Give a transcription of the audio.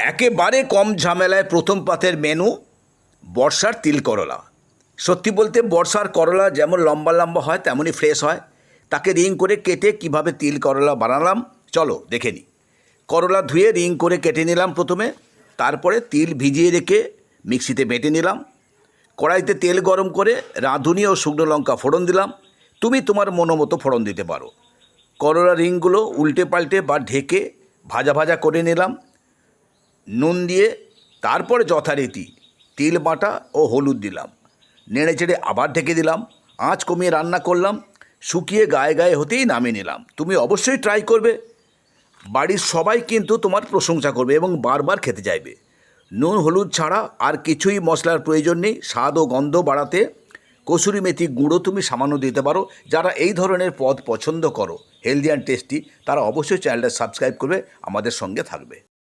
একেবারে কম ঝামেলায় প্রথম পাতের মেনু বর্ষার তিল করলা। সত্যি বলতে বর্ষার করলা যেমন লম্বা লম্বা হয় তেমনই ফ্রেশ হয়। তাকে রিং করে কেটে কিভাবে তিল করলা বানালাম চলো দেখে নিই। করলা ধুয়ে রিং করে কেটে নিলাম প্রথমে, তারপরে তিল ভিজিয়ে রেখে মিক্সিতে বেটে নিলাম। কড়াইতে তেল গরম করে রাঁধুনি ও শুকনো লঙ্কা ফোড়ন দিলাম। তুমি তোমার মতো ফোড়ন দিতে পারো। করলা রিংগুলো উল্টে পাল্টে বা ঢেকে ভাজা ভাজা করে নিলাম নুন দিয়ে। তারপরে যথারীতি তিল বাটা ও হলুদ দিলাম, নেড়ে চেড়ে আবার ঢেকে দিলাম। আঁচ কমিয়ে রান্না করলাম, শুকিয়ে গায়ে গায়ে হতেই নামিয়ে নিলাম। তুমি অবশ্যই ট্রাই করবে, বাড়ির সবাই কিন্তু তোমার প্রশংসা করবে এবং বারবার খেতে চাইবে। নুন হলুদ ছাড়া আর কিছুই মশলার প্রয়োজন নেই। স্বাদ ও গন্ধ বাড়াতে কসুরি মেথি গুঁড়ো তুমি সামান্য দিতে পারো। যারা এই ধরনের পদ পছন্দ করো, হেলদি অ্যান্ড টেস্টি, তারা অবশ্যই চ্যানেলটা সাবস্ক্রাইব করবে, আমাদের সঙ্গে থাকবে।